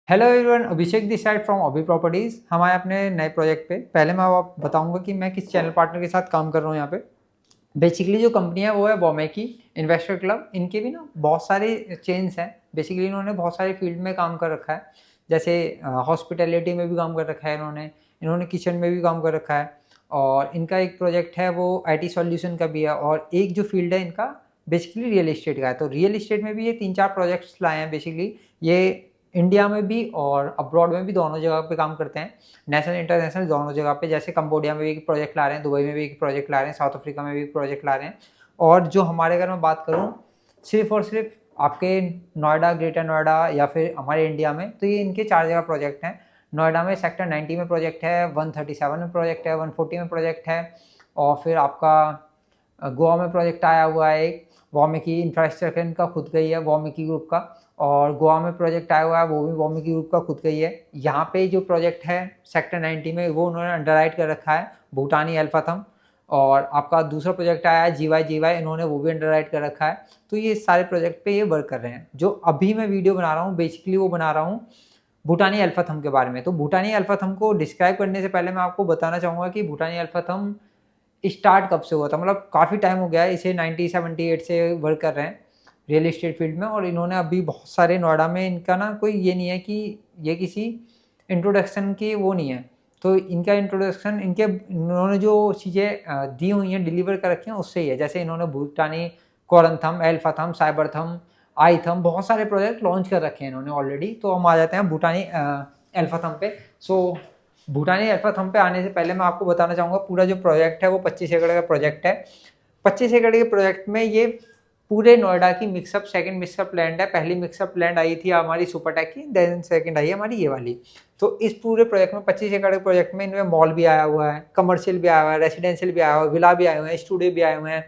Hello everyone, Abhishek this side from अभी properties. हम आए अपने नए प्रोजेक्ट पे। पहले मैं आप बताऊंगा कि मैं किस चैनल पार्टनर के साथ काम कर रहा हूँ यहाँ पे। बेसिकली जो कंपनी है वो है वॉमेकी इन्वेस्टर क्लब। इनके भी ना बहुत सारे चेन्स हैं। बेसिकली इन्होंने बहुत सारे फील्ड में काम कर रखा है, जैसे हॉस्पिटैलिटी में भी काम कर रखा है इन्होंने इन्होंने किचन में भी काम कर रखा है। और इनका एक प्रोजेक्ट है वो आईटी सॉल्यूशन का भी है, और एक जो फील्ड है इनका बेसिकली रियल इस्टेट का है। तो रियल इस्टेट में भी ये 3-4 प्रोजेक्ट्स लाए हैं। बेसिकली ये इंडिया में भी और अब्रॉड में भी दोनों जगह पे काम करते हैं, नेशनल इंटरनेशनल दोनों जगह पे। जैसे कंबोडिया में भी एक प्रोजेक्ट ला रहे हैं, दुबई में भी एक प्रोजेक्ट ला रहे हैं, साउथ अफ्रीका में भी एक प्रोजेक्ट ला रहे हैं। और जो हमारे अगर मैं बात करूँ सिर्फ और सिर्फ आपके नोएडा, ग्रेटर नोएडा या फिर हमारे इंडिया में, तो ये इनके 4 जगह प्रोजेक्ट हैं। नोएडा में सेक्टर 90 में प्रोजेक्ट है, 137 में प्रोजेक्ट है, 140 में प्रोजेक्ट है। और फिर आपका गोवा में प्रोजेक्ट आया हुआ है एक, वाल्मीकि इंफ्रास्ट्रक्चर इनका खुद का ही है, वाल्मीकि ग्रुप का। और गोवा में प्रोजेक्ट आया हुआ है, वो भी वाल्मीकि ग्रुप का खुद का ही है। यहाँ पे जो प्रोजेक्ट है सेक्टर 90 में, वो उन्होंने अंडरराइट कर रखा है भूटानी अल्फाथम। और आपका दूसरा प्रोजेक्ट आया है जीवाई, इन्होंने वो भी अंडरराइट कर रखा है। तो ये सारे प्रोजेक्ट पे ये वर्क कर रहे हैं। जो अभी मैं वीडियो बना रहा हूँ बेसिकली वो बना रहा हूँ भूटानी अल्फाथम के बारे में। तो भूटानी अल्फाथम को डिस्क्राइब करने से पहले मैं आपको बताना चाहूँगा कि भूटानी अल्फाथम स्टार्ट कब से हुआ था। मतलब काफ़ी टाइम हो गया है, इसे 1978 से वर्क कर रहे हैं रियल इस्टेट फील्ड में। और इन्होंने अभी बहुत सारे नोएडा में, इनका ना कोई ये नहीं है कि ये किसी इंट्रोडक्शन की वो नहीं है। तो इनका इंट्रोडक्शन इन्होंने जो चीज़ें दी हुई हैं, डिलीवर कर रखी हैं, उससे ही है। जैसे इन्होंने भूटानी कोरनथम, एल्फाथम, साइबरथम, आईथम, बहुत सारे प्रोजेक्ट लॉन्च कर रखे हैं इन्होंने ऑलरेडी। तो हम आ जाते हैं भूटानी एल्फाथम पे। सो भूटानी एल्फाथम पे आने से पहले मैं आपको बताना चाहूँगा पूरा जो प्रोजेक्ट है वो 25 एकड़ का प्रोजेक्ट है। 25 एकड़ के प्रोजेक्ट में ये पूरे नोएडा की मिक्सअप सेकंड मिक्सअप लैंड है। पहली मिक्सअप लैंड आई थी हमारी सुपरटेक की, देन सेकंड आई है हमारी ये वाली। तो इस पूरे प्रोजेक्ट में 25 एकड़ के प्रोजेक्ट में इनमें मॉल भी आया हुआ है, कमर्शियल भी आया हुआ है, रेसिडेंशियल भी आया हुआ है, विला भी आए हुए हैं, स्टूडियो भी आए हुए हैं,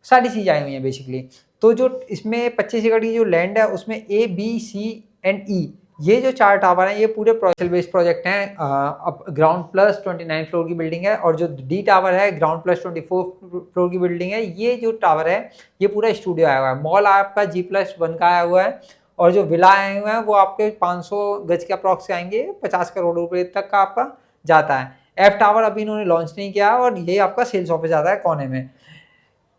सारी चीज़ें आई हुई हैं बेसिकली। तो जो इसमें 25 एकड़ की जो लैंड है उसमें ए बी सी एंड ई, ये जो 4 टावर हैं ये पूरे प्रोजेक्ट बेस्ड प्रोजेक्ट हैं। अब ग्राउंड प्लस 29 फ्लोर की बिल्डिंग है, और जो डी टावर है ग्राउंड प्लस 24 फ्लोर की बिल्डिंग है। ये जो टावर है ये पूरा स्टूडियो आया हुआ है। मॉल आपका G+1 का आया हुआ है, और जो विला आए हुए हैं वो आपके 500 गज के अप्रॉक्स आएंगे, 50 करोड़ रुपए तक का आपका जाता है। एफ टावर अभी इन्होंने लॉन्च नहीं किया, और ये आपका सेल्स ऑफिस आता है कोने में।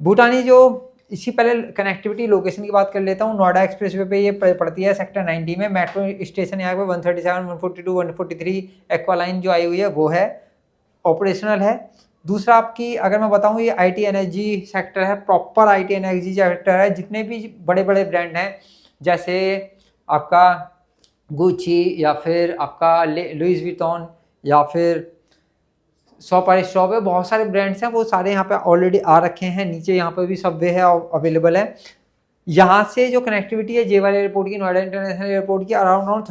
भूटानी जो इससे पहले कनेक्टिविटी लोकेशन की बात कर लेता हूँ। नोएडा एक्सप्रेसवे पे ये पड़ती है सेक्टर 90 में। मेट्रो स्टेशन यहाँ पे 137, 142, 143 एक्वालाइन जो आई हुई है वो है, ऑपरेशनल है। दूसरा आपकी अगर मैं बताऊँ, ये आईटी एनर्जी सेक्टर है, प्रॉपर आईटी एनर्जी सेक्टर है। जितने भी बड़े बड़े ब्रांड हैं, जैसे आपका गुची या फिर आपका लुइस विटॉन या फिर शॉप है, बहुत सारे ब्रांड्स हैं, वो सारे यहाँ पे ऑलरेडी आ रखे हैं। नीचे यहाँ पे भी सबवे है अवेलेबल है। यहाँ से जो कनेक्टिविटी है जेवर एयरपोर्ट की, नोएडा इंटरनेशनल एयरपोर्ट की, अराउंड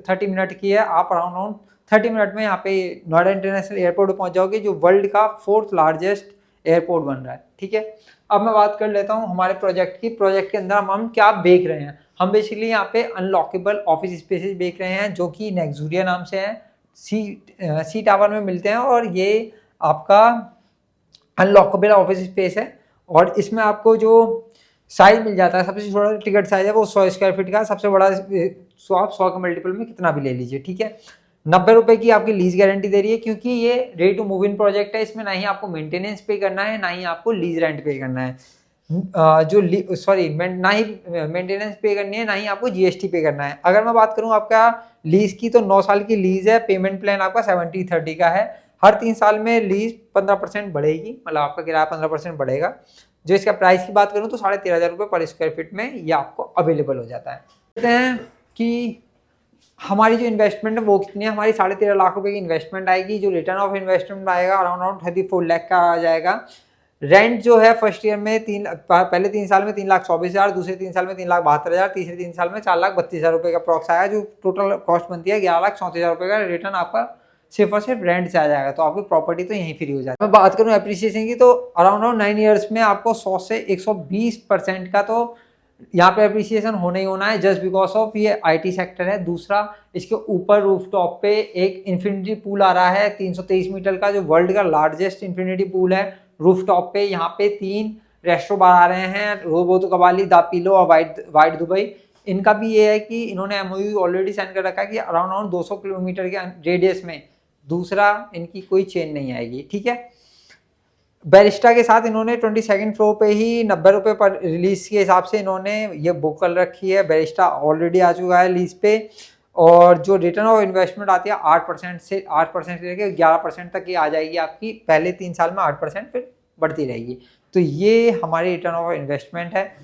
30 मिनट की है। आप अराउंड 30 मिनट में यहाँ पे नोएडा इंटरनेशनल एयरपोर्ट पहुँच जाओगे, जो वर्ल्ड का 4th लार्जेस्ट एयरपोर्ट बन रहा है। ठीक है, अब मैं बात कर लेता हूँ हमारे प्रोजेक्ट की। प्रोजेक्ट के अंदर हम क्या बेच रहे हैं। हम बेसिकली यहाँ पे अनलॉकेबल ऑफिस स्पेसेस बेच रहे हैं, जो कि नेक्सुरिया नाम से है, सी टावर में मिलते हैं। और ये आपका अनलॉकेबल ऑफिस स्पेस है, और इसमें आपको जो साइज मिल जाता है, सबसे छोटा टिकट साइज है वो 100 स्क्वायर फीट का, सबसे बड़ा 100 के मल्टीपल में कितना भी ले लीजिए। ठीक है, 90 रुपए की आपकी लीज गारंटी दे रही है, क्योंकि ये ready to move in project है। इसमें ना ही आपको मेंटेनेंस पे करना है, ना ही आपको लीज रेंट पे करना है। ना ही मेंटेनेंस पे करनी है, ना ही आपको जीएसटी पे करना है। अगर मैं बात करूं आपका लीज की, तो 9 साल की लीज है। पेमेंट प्लान आपका 70-30 का है। हर 3 साल में लीज 15% बढ़ेगी, मतलब आपका किराया 15% बढ़ेगा। जो इसका प्राइस की बात करूं तो 13,500 रुपये पर स्क्वायर फीट में ये आपको अवेलेबल हो जाता है। कहते हैं कि हमारी जो इन्वेस्टमेंट है वो कितनी है। हमारी 13.5 लाख रुपए की इन्वेस्टमेंट आएगी। जो रिटर्न ऑफ इन्वेस्टमेंट आएगा अराउंड 34 लाख का आ जाएगा। रेंट जो है फर्स्ट ईयर में पहले 3 साल में 3,24,000, दूसरे 3 साल में 3,72,000, तीसरे 3 साल में 4,32,000 रुपये का अप्रॉक्स आया। जो टोटल कॉस्ट बनती है 11,34,000 रुपये का रिटर्न आपका सिर्फ और सिर्फ रेंट से आ जाएगा। तो आपकी प्रॉपर्टी तो यहीं फ्री हो जाती है। मैं बात करूँ एप्रिसिएशन की, तो अराउंड 9 ईयर्स में आपको 100 से 120% का तो यहाँ पे एप्रिसिएशन होना ही होना है, जस्ट बिकॉज ऑफ ये आईटी सेक्टर है। दूसरा, इसके ऊपर रूफटॉप पे एक इन्फिनिटी पूल आ रहा है 323 मीटर का, जो वर्ल्ड का लार्जेस्ट इन्फिनिटी पूल है। रूफटॉप पे यहाँ पे 3 रेस्टोरेंट बार आ रहे हैं, रोबोट कबाली, दा पिलो और वाइट दुबई। इनका भी ये है कि इन्होंने एमओयू ऑलरेडी साइन कर रखा है कि अराउंड 200 किलोमीटर के रेडियस में दूसरा इनकी कोई चेन नहीं आएगी, ठीक है। बैरिस्टा के साथ इन्होंने 22nd फ्लोर पे ही 90 रुपये पर रिलीज के हिसाब से इन्होंने ये बुक कर रखी है। बैरिस्टा ऑलरेडी आ चुका है लीज पे, और जो रिटर्न ऑफ इन्वेस्टमेंट आती है 8% से लेकर 11% तक की आ जाएगी आपकी पहले 3 साल में, 8% फिर बढ़ती रहेगी। तो ये हमारी रिटर्न ऑफ इन्वेस्टमेंट है,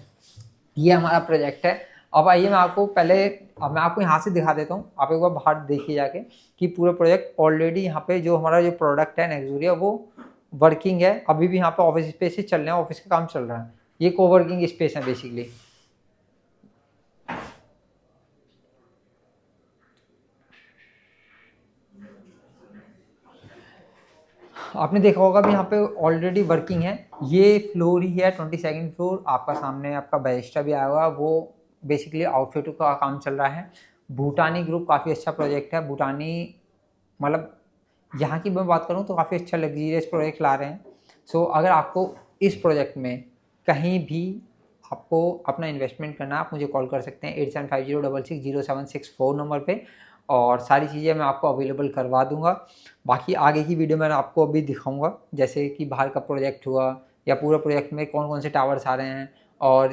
ये हमारा प्रोजेक्ट है। अब आइए मैं आपको यहाँ से दिखा देता हूँ, आप एक बार बाहर देखिए जाके कि पूरा प्रोजेक्ट ऑलरेडी यहाँ पे जो हमारा जो प्रोडक्ट है नेक्सुरिया वो वर्किंग है। अभी भी यहाँ पे ऑफिस स्पेस चल रहे हैं, ऑफिस का काम चल रहा है, ये कोवर्किंग स्पेस है बेसिकली। आपने देखा होगा भी यहाँ पे ऑलरेडी वर्किंग है, ये फ्लोर ही है 22nd फ्लोर। आपका सामने आपका बैरिस्टा भी आया हुआ, वो बेसिकली आउटफिट का काम चल रहा है। भूटानी ग्रुप काफ़ी अच्छा प्रोजेक्ट है। भूटानी मतलब यहाँ की मैं बात करूँ तो काफ़ी अच्छा लग्जीरियस प्रोजेक्ट ला रहे हैं। सो अगर आपको इस प्रोजेक्ट में कहीं भी आपको अपना इन्वेस्टमेंट करना है, आप मुझे कॉल कर सकते हैं 8750660764 नंबर पे, और सारी चीज़ें मैं आपको अवेलेबल करवा दूंगा। बाकी आगे की वीडियो में आपको अभी दिखाऊंगा, जैसे कि बाहर का प्रोजेक्ट हुआ या पूरा प्रोजेक्ट में कौन कौन से टावर्स आ रहे हैं, और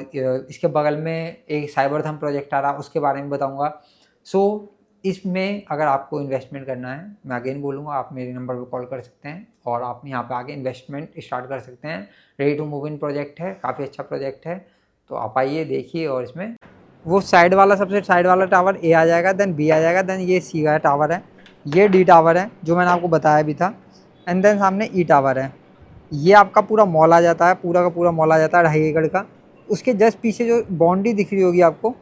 इसके बगल में एक साइबरथम प्रोजेक्ट आ रहा है उसके बारे में बताऊँगा। सो इसमें अगर आपको इन्वेस्टमेंट करना है, मैं अगेन बोलूँगा, आप मेरे नंबर पर कॉल कर सकते हैं और आप यहाँ पे आके इन्वेस्टमेंट स्टार्ट कर सकते हैं। Ready to move in project है, काफ़ी अच्छा प्रोजेक्ट है, तो आप आइए देखिए। और इसमें वो साइड वाला सबसे साइड वाला टावर ए आ जाएगा, देन बी आ जाएगा, देन ये सी का टावर है, ये डी टावर है जो मैंने आपको बताया भी था, एंड देन सामने ई टावर है। ये आपका पूरा मॉल आ जाता है, पूरा का पूरा मॉल आ जाता है 2.5 एकड़ का। उसके जस्ट पीछे जो बाउंड्री दिख रही होगी आपको,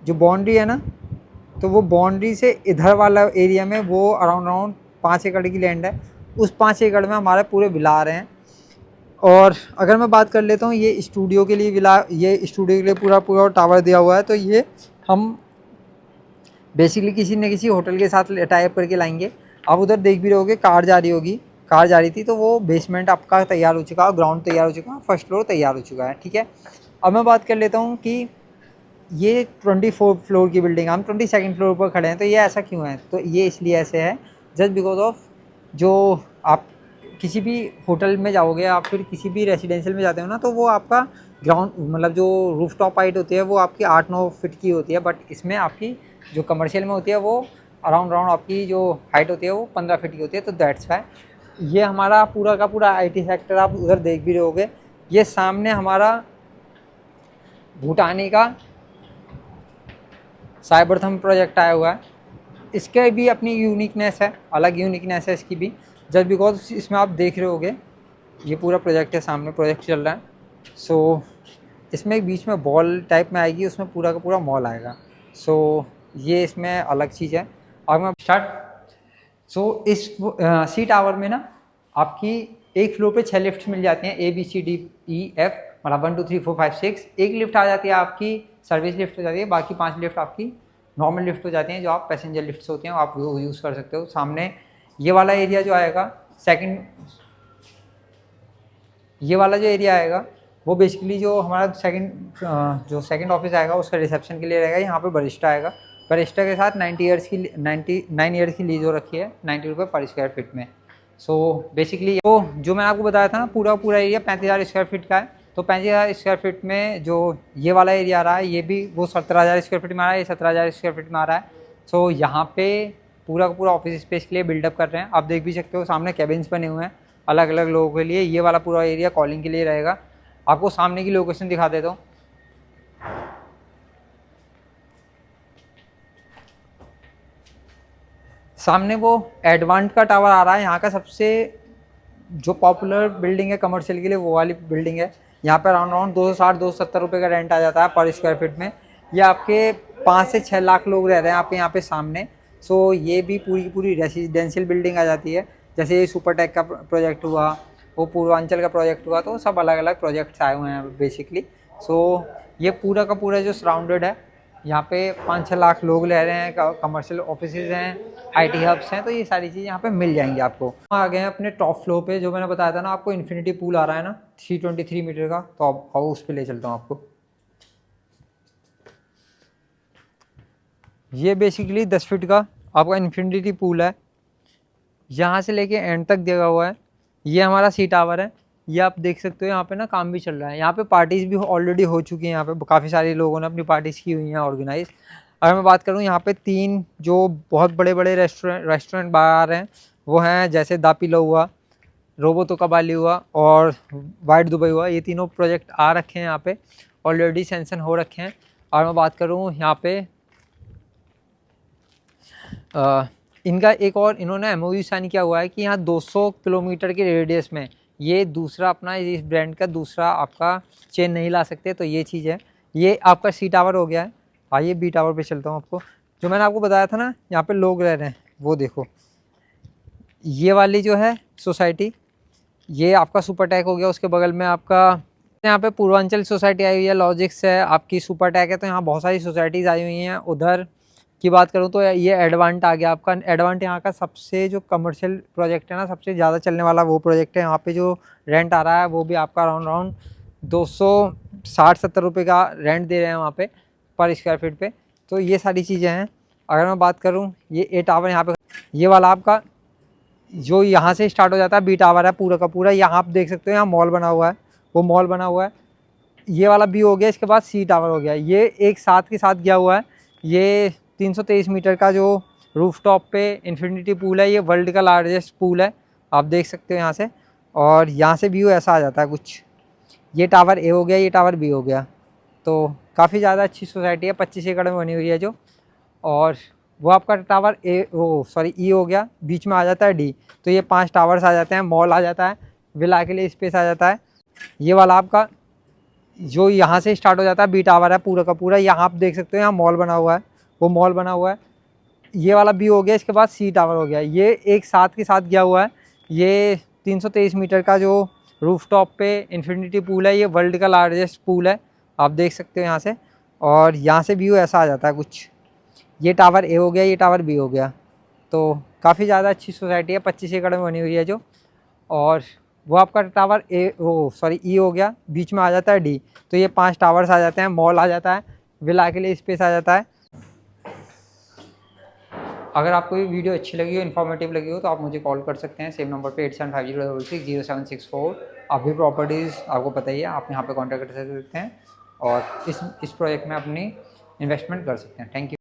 जो बाउंड्री है ना, तो वो बाउंड्री से इधर वाला एरिया में वो अराउंड 5 एकड़ की लैंड है। उस 5 एकड़ में हमारे पूरे विला आ रहे हैं। और अगर मैं बात कर लेता हूँ ये स्टूडियो के लिए विला, ये स्टूडियो के लिए पूरा पूरा टावर दिया हुआ है, तो ये हम बेसिकली किसी न किसी होटल के साथ टाई अप करके लाएंगे। आप उधर देख भी रहोगे कार जा रही होगी, कार जा रही थी, तो वो बेसमेंट आपका तैयार हो चुका है, ग्राउंड तैयार हो चुका है, फर्स्ट फ्लोर तैयार हो चुका है, ठीक है। अब मैं बात कर लेता हूँ कि ये 24 फ्लोर की बिल्डिंग, हम 22nd फ्लोर पर खड़े हैं, तो ये ऐसा क्यों है? तो ये इसलिए ऐसे है जस्ट बिकॉज ऑफ जो आप किसी भी होटल में जाओगे, आप फिर किसी भी रेसिडेंशियल में जाते हो ना, तो वो आपका ग्राउंड मतलब जो रूफ टॉप हाइट होती है वो आपकी 8-9 फीट की होती है, बट इसमें आपकी जो कमर्शियल में होती है वो अराउंड आपकी जो हाइट होती है वो 15 फीट की होती है। तो दैट्स वाई ये हमारा पूरा का पूरा IT सेक्टर आप उधर देख भी रहोगे। ये सामने हमारा भूटानी का साइबरथम प्रोजेक्ट आया हुआ है, इसके भी अपनी यूनिकनेस है, अलग यूनिकनेस है इसकी भी, जस्ट बिकॉज इसमें आप देख रहे होगे ये पूरा प्रोजेक्ट है, सामने प्रोजेक्ट चल रहा है। सो इसमें बीच में बॉल टाइप में आएगी, उसमें पूरा का पूरा मॉल आएगा। सो ये इसमें अलग चीज़ है। और मैं स्टार्ट, सो इस सी टावर में ना आपकी एक फ्लोर पे 6 लिफ्ट मिल जाती हैं, ABCDEF, मतलब 1 2 3 4 5 6। एक लिफ्ट आ जाती है आपकी सर्विस लिफ्ट हो जाती है, बाकी 5 लिफ्ट आपकी नॉर्मल लिफ्ट हो जाती हैं, जो आप पैसेंजर लिफ्ट्स होती हैं आप वो यूज़ कर सकते हो। सामने ये वाला एरिया जो आएगा ये वाला जो एरिया आएगा वो बेसिकली जो हमारा जो सेकंड ऑफिस आएगा उसका रिसेप्शन के लिए रहेगा। यहाँ पे बरिस्टा आएगा, बरिस्टा के साथ 99 ईयर्स की लीज हो रखी है, 90 रुपये पर स्क्वायर फीट में। सो बेसिकली तो जो मैंने आपको बताया था ना, पूरा एरिया 35,000 स्क्वायर फीट का है। तो 35,000 स्क्वायर फीट में जो ये वाला एरिया आ रहा है, ये भी वो 17,000 स्क्वायर फीट में आ रहा है, ये 17,000 स्क्वायर फीट में आ रहा है। सो यहाँ पे पूरा का पूरा ऑफिस स्पेस के लिए बिल्डअप कर रहे हैं। आप देख भी सकते हो सामने कैबिन्स बने हुए हैं अलग अलग लोगों के लिए। ये वाला पूरा एरिया कॉलिंग के लिए रहेगा। आपको सामने की लोकेशन दिखा देता हूँ। सामने वो एडवांट का टावर आ रहा है, यहाँ का सबसे जो पॉपुलर बिल्डिंग है कमर्शियल के लिए, वो वाली बिल्डिंग है। यहाँ पर अराउंड 260-270 रुपये का रेंट आ जाता है पर स्क्वायर फीट में। ये आपके 5 से 6 लाख लोग रह रहे हैं आपके यहाँ पे सामने। सो ये भी पूरी की पूरी रेसिडेंशियल बिल्डिंग आ जाती है। जैसे ये सुपरटेक का प्रोजेक्ट हुआ, वो पूर्वांचल का प्रोजेक्ट हुआ, तो सब अलग अलग प्रोजेक्ट्स आए हुए हैं बेसिकली। सो ये पूरा का पूरा जो सराउंडेड है, यहाँ पे 5-6 लाख लोग रह रहे हैं, कमर्शियल ऑफिसेज हैं, IT हब्स हैं, तो ये सारी चीज़ें यहाँ पे मिल जाएंगी आपको। आ गए हैं अपने टॉप फ्लोर पे, जो मैंने बताया था ना आपको, इन्फिनिटी पूल आ रहा है ना 323 मीटर का, तो अब आओ उस पर ले चलता हूँ आपको। ये बेसिकली 10 फीट का आपका इन्फिनिटी पूल है, यहाँ से लेके एंड तक दिया हुआ है। ये हमारा सी टावर है, ये आप देख सकते हो। यहाँ पे ना काम भी चल रहा है, यहाँ पे पार्टीज भी ऑलरेडी हो चुकी हैं। यहाँ पे काफ़ी सारे लोगों ने अपनी पार्टीज की हुई हैं ऑर्गेनाइज। अगर मैं बात करूँ, यहाँ पे 3 जो बहुत बड़े बड़े रेस्टोरेंट बार हैं वो हैं, जैसे दा पिलो हुआ, रोबोतो कबाली हुआ और वाइट दुबई हुआ। ये तीनों प्रोजेक्ट आ रखे हैं यहाँ पे, ऑलरेडी सैंक्शन हो रखे हैं। और मैं बात करूँ यहाँ पे इनका एक और इन्होंने एमओयू साइन किया हुआ है कि यहाँ 200 किलोमीटर के रेडियस में ये दूसरा अपना इस ब्रांड का दूसरा आपका चेन नहीं ला सकते। तो ये चीज़ है। ये आपका सी टावर हो गया है। आइए बी टावर पे चलता हूँ। आपको जो मैंने आपको बताया था ना यहाँ पे लोग रह रहे हैं, वो देखो। ये वाली जो है सोसाइटी, ये आपका सुपर टैक हो गया। उसके बगल में आपका यहाँ पे पूर्वांचल सोसाइटी आई हुई है, लॉजिक्स है, आपकी सुपर टैक है। तो यहाँ बहुत सारी सोसाइटीज़ आई हुई हैं। उधर की बात करूँ तो ये एडवांट आ गया आपका। एडवांट यहाँ का सबसे जो कमर्शियल प्रोजेक्ट है ना, सबसे ज़्यादा चलने वाला वो प्रोजेक्ट है। यहाँ पे जो रेंट आ रहा है वो भी आपका अराउंड 260-70 रुपये का रेंट दे रहे हैं वहाँ पे पर स्क्वायर फीट पे। तो ये सारी चीज़ें हैं। अगर मैं बात करूँ, ये ए टावर यहाँ पे, ये वाला आपका जो यहाँ से स्टार्ट हो जाता है बी टावर है पूरा का पूरा। यहाँ आप देख सकते हो, यहाँ मॉल बना हुआ है, वो मॉल बना हुआ है। ये वाला बी हो गया, इसके बाद सी टावर हो गया। ये एक साथ के साथ गया हुआ है। ये 323 मीटर का जो रूफटॉप पे इन्फिनिटी पूल है, ये वर्ल्ड का लार्जेस्ट पूल है, आप देख सकते हो यहाँ से। और यहाँ से व्यू ऐसा आ जाता है कुछ। ये टावर ए हो गया, ये टावर बी हो गया। तो काफ़ी ज़्यादा अच्छी सोसाइटी है, 25 एकड़ में बनी हुई है जो। और वो आपका टावर ई हो गया, बीच में आ जाता है डी। तो ये 5 टावर्स आ जाते हैं, मॉल आ जाता है, विला के लिए स्पेस आ जाता है। ये वाला आपका जो यहाँ से स्टार्ट हो जाता है बी टावर है पूरा का पूरा। यहाँ आप देख सकते हो, यहाँ मॉल बना हुआ है, वो मॉल बना हुआ है। ये वाला बी हो गया, इसके बाद सी टावर हो गया। ये एक साथ के साथ गया हुआ है। ये 323 मीटर का जो रूफटॉप पे इन्फिनिटी पूल है, ये वर्ल्ड का लार्जेस्ट पूल है, आप देख सकते हो यहाँ से। और यहाँ से व्यू ऐसा आ जाता है कुछ। ये टावर ए हो गया, ये टावर बी हो गया। तो काफ़ी ज़्यादा अच्छी सोसाइटी है, 25 एकड़ में बनी हुई है जो। और वो आपका टावर ई हो गया, बीच में आ जाता है डी। तो ये 5 टावर्स आ जाते हैं, मॉल आ जाता है, विला के लिए स्पेस आ जाता है। अगर आपको ये वीडियो अच्छी लगी हो, इन्फॉर्मेटिव लगी हो, तो आप मुझे कॉल कर सकते हैं सेम नंबर पे 8750660764। अभी प्रॉपर्टीज़ आपको पता ही है, आप यहाँ पे कॉन्टैक्ट कर सकते हैं और इस प्रोजेक्ट में अपनी इन्वेस्टमेंट कर सकते हैं। Thank you.